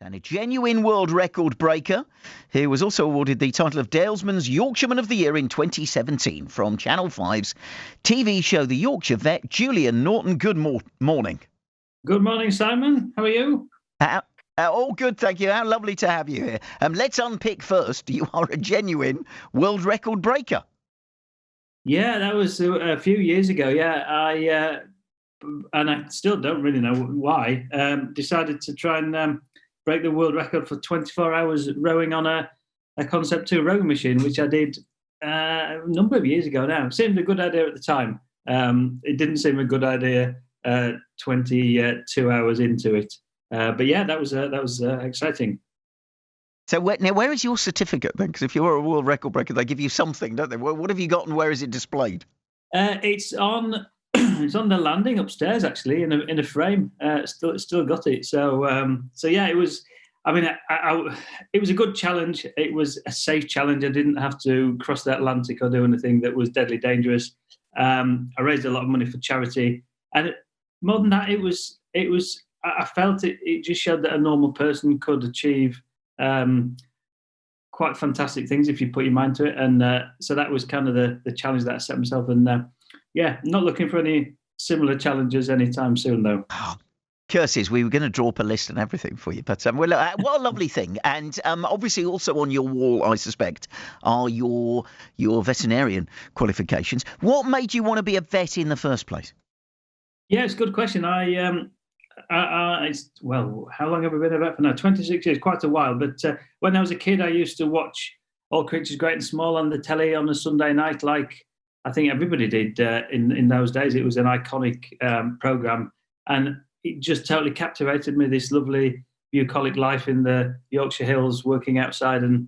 And a genuine world record breaker, who was also awarded the title of Dalesman's Yorkshireman of the Year in 2017 from Channel 5's TV show The Yorkshire Vet, Julian Norton. Good morning. Good morning, Simon. How are you? All good, thank you. How lovely to have you here. Let's unpick first. You are a genuine world record breaker. Yeah, that was a few years ago. Yeah, and I still don't really know why. Decided to try and break the world record for 24 hours rowing on a Concept 2 rowing machine, which I did a number of years ago now. It seemed a good idea at the time. It didn't seem a good idea 22 hours into it. But yeah, that was exciting. So where is your certificate then? Because if you're a world record breaker, they give you something, don't they? What have you got and where is it displayed? It's on it's on the landing upstairs, actually, in a frame. Still got it. So yeah, it was. I mean, it was a good challenge. It was a safe challenge. I didn't have to cross the Atlantic or do anything that was deadly dangerous. I raised a lot of money for charity, and more than that, it was. I felt it just showed that a normal person could achieve quite fantastic things if you put your mind to it. And so that was kind of the challenge that I set myself. And yeah, not looking for any similar challenges anytime soon, though. Oh, curses, we were going to draw up a list and everything for you. But well, what a lovely thing. And obviously also on your wall, I suspect, are your veterinarian qualifications. What made you want to be a vet in the first place? Yeah, it's a good question. Well, how long have I been a vet for now? 26 years, quite a while. But when I was a kid, I used to watch All Creatures Great and Small on the telly on a Sunday night, like I think everybody did in those days. It was an iconic programme, and it just totally captivated me, this lovely bucolic life in the Yorkshire Hills, working outside and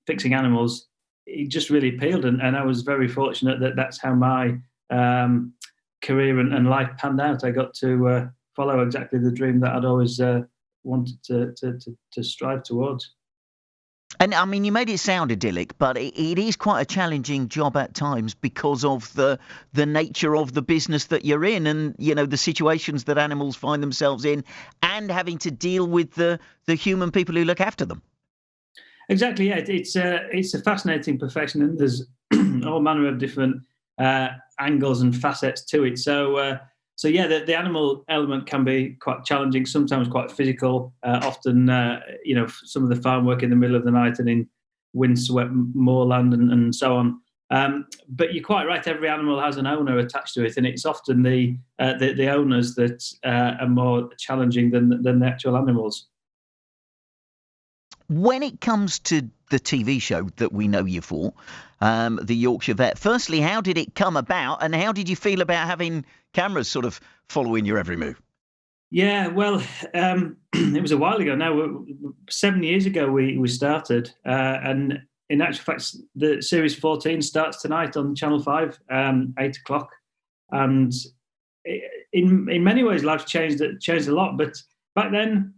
fixing animals. It just really appealed, and I was very fortunate that that's how my career and life panned out. I got to follow exactly the dream that I'd always wanted to strive towards. And I mean, you made it sound idyllic, but it is quite a challenging job at times because of the nature of the business that you're in, and the situations that animals find themselves in, and having to deal with the human people who look after them. Exactly. Yeah, it's a fascinating profession, and there's all manner of different angles and facets to it. So yeah, the animal element can be quite challenging, sometimes quite physical. Often, some of the farm work in the middle of the night and in windswept moorland and so on. But you're quite right. Every animal has an owner attached to it, and it's often the owners that are more challenging than the actual animals. When it comes to the TV show that we know you for, the Yorkshire Vet, firstly, how did it come about, and how did you feel about having cameras sort of following your every move? Yeah, well, it was a while ago now. 7 years ago we started, and in actual fact, the series 14 starts tonight on Channel 5, 8 o'clock. And in many ways, life's changed a lot. But back then,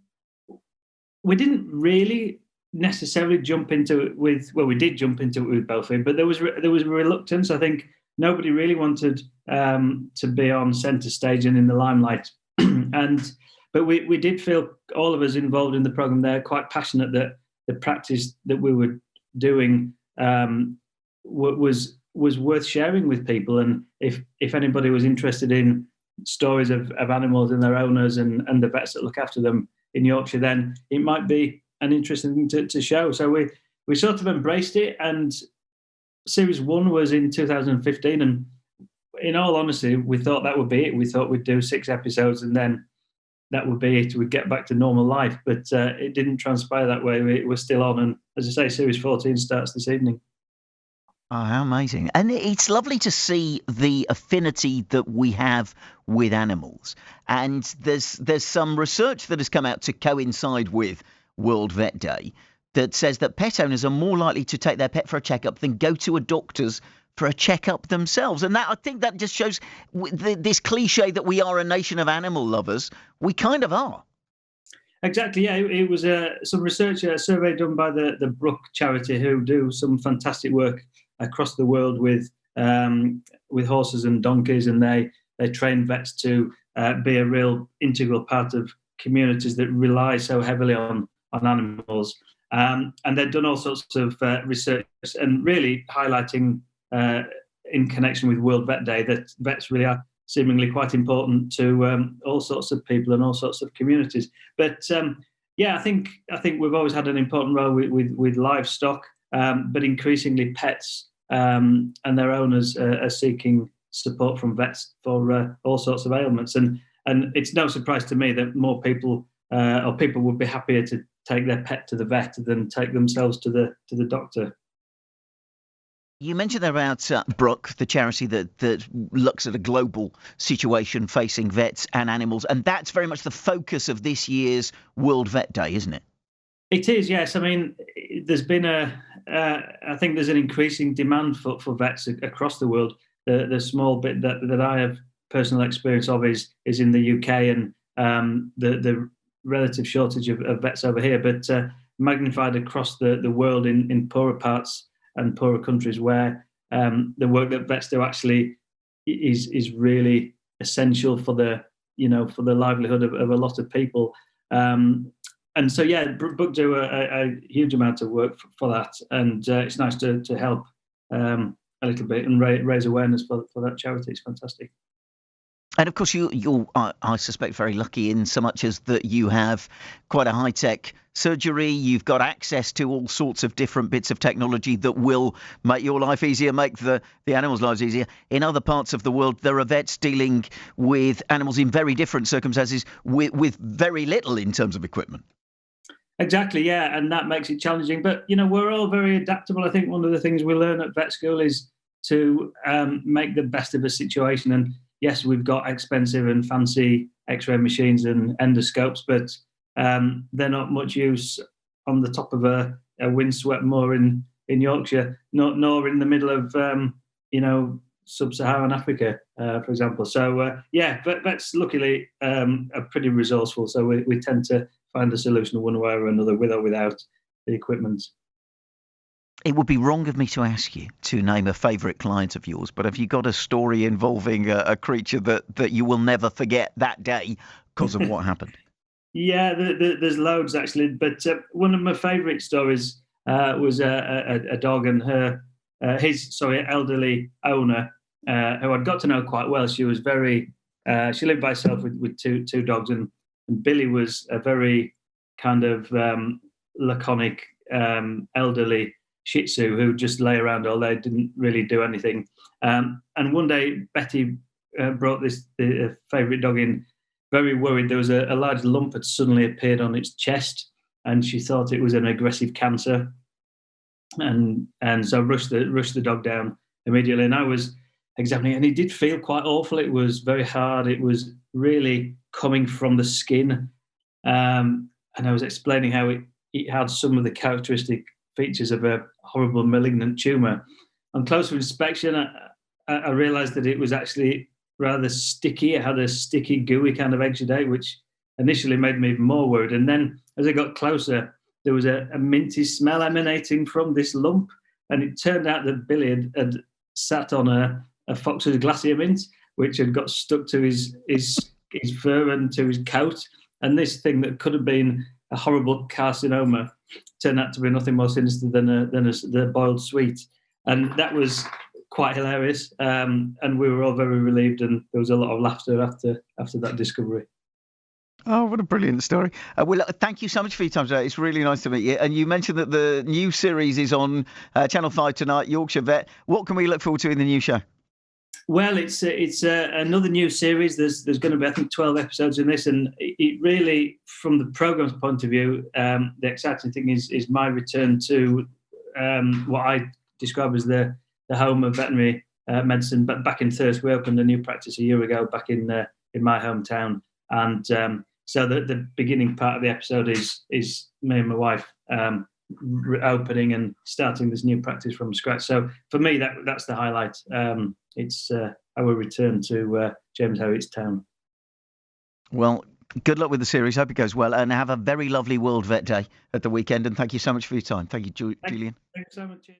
we didn't really necessarily jump into it we did jump into it with both of them, but there was a reluctance. I think nobody really wanted to be on centre stage and in the limelight. But we did feel, all of us involved in the programme there, quite passionate that the practice that we were doing was worth sharing with people. And if anybody was interested in stories of animals and their owners and the vets that look after them in Yorkshire, then it might be an interesting thing to show. So we sort of embraced it, and series 1 was in 2015, and in all honesty, we thought that would be it. We thought we'd do 6 episodes and then that would be it. We'd get back to normal life, but it didn't transpire that way. We're still on, and as I say, series 14 starts this evening. Oh, how amazing. And it's lovely to see the affinity that we have with animals. And there's some research that has come out to coincide with World Vet Day that says that pet owners are more likely to take their pet for a checkup than go to a doctor's for a checkup themselves. And I think that just shows this cliche that we are a nation of animal lovers. We kind of are. Exactly, yeah. It was some research, a survey done by the Brooke charity, who do some fantastic work across the world with horses and donkeys, and they train vets to be a real integral part of communities that rely so heavily on animals. And they've done all sorts of research and really highlighting in connection with World Vet Day that vets really are seemingly quite important to all sorts of people and all sorts of communities. But I think we've always had an important role with livestock, but increasingly pets and their owners are seeking support from vets for all sorts of ailments. And it's no surprise to me that more people or people would be happier to take their pet to the vet than take themselves to the doctor. You mentioned there about Brooke, the charity that looks at a global situation facing vets and animals, and that's very much the focus of this year's World Vet Day, isn't it? It is, yes. I mean, there's been I think there's an increasing demand for vets across the world. The small bit that I have personal experience of is in the UK and the relative shortage of vets over here, but magnified across the world in poorer parts and poorer countries where the work that vets do actually is really essential for the livelihood of a lot of people. And so, Brooke do a huge amount of work for that, and it's nice to help a little bit and raise awareness for that charity. It's fantastic. And of course, you're, I suspect, very lucky in so much as that you have quite a high-tech surgery. You've got access to all sorts of different bits of technology that will make your life easier, make the animals' lives easier. In other parts of the world, there are vets dealing with animals in very different circumstances with very little in terms of equipment. Exactly, yeah, and that makes it challenging. But, we're all very adaptable. I think one of the things we learn at vet school is to make the best of a situation. And yes, we've got expensive and fancy X-ray machines and endoscopes, but they're not much use on the top of a windswept moor in Yorkshire, nor in the middle of sub-Saharan Africa, for example. So vets luckily are pretty resourceful. So we tend to find a solution one way or another, with or without the equipment. It would be wrong of me to ask you to name a favourite client of yours, but have you got a story involving a creature that you will never forget that day because of what happened? Yeah, there's loads actually, but one of my favourite stories was a dog and his elderly owner, who I'd got to know quite well. She was she lived by herself with two dogs, and Billy was a very kind of laconic elderly Shih Tzu who just lay around all day, didn't really do anything. And one day Betty brought the favourite dog in, very worried. There was a large lump had suddenly appeared on its chest, and she thought it was an aggressive cancer, and so rushed the dog down immediately. And I was examining, and it did feel quite awful. It was very hard. It was really coming from the skin, and I was explaining how it had some of the characteristic features of a horrible malignant tumour. On closer inspection, I realised that it was actually rather sticky. It had a sticky, gooey kind of exudate, which initially made me even more worried. And then as I got closer, there was a minty smell emanating from this lump. And it turned out that Billy had sat on a Fox's Glacier mint, which had got stuck to his fur and to his coat. And this thing that could have been a horrible carcinoma turned out to be nothing more sinister than a boiled sweet. And that was quite hilarious. And we were all very relieved, and there was a lot of laughter after that discovery. Oh, what a brilliant story. Well, thank you so much for your time today. It's really nice to meet you. And you mentioned that the new series is on Channel 5 tonight, Yorkshire Vet. What can we look forward to in the new show? Well, it's another new series. There's going to be, I think, 12 episodes in this, and it really, from the programme's point of view, the exciting thing is my return to what I describe as the home of veterinary medicine. But back in Thirsk, we opened a new practice a year ago back in my hometown, and so the beginning part of the episode is me and my wife opening and starting this new practice from scratch. So for me, that's the highlight. It's our return to James Herriot's town. Well, good luck with the series. Hope it goes well, and have a very lovely World Vet Day at the weekend. And thank you so much for your time. Thank you, Julian. Thanks so much.